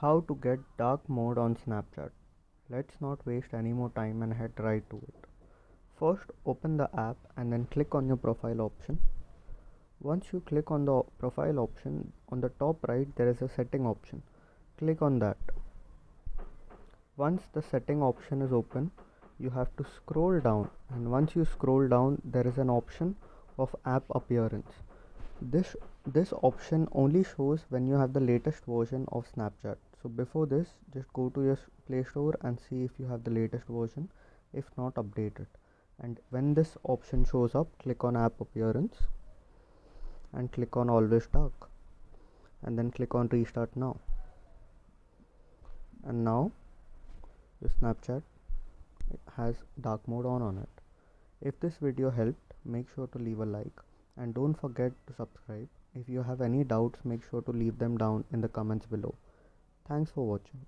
How to get dark mode on Snapchat. Let's not waste any more time and head right to it. First, open the app and then click on your profile option. Once you click on the profile option, on the top right there is a setting option. Click on that. Once the setting option is open, you have to scroll down, and once you scroll down there is an option of app appearance. This option only shows when you have the latest version of Snapchat. So before this, just go to your Play Store and see if you have the latest version. If not, update it. And when this option shows up, click on app appearance and click on always dark, and then click on restart now. And now your Snapchat has dark mode on it. If this video helped, make sure to leave a like and don't forget to subscribe. If you have any doubts, make sure to leave them down in the comments below. Thanks for watching.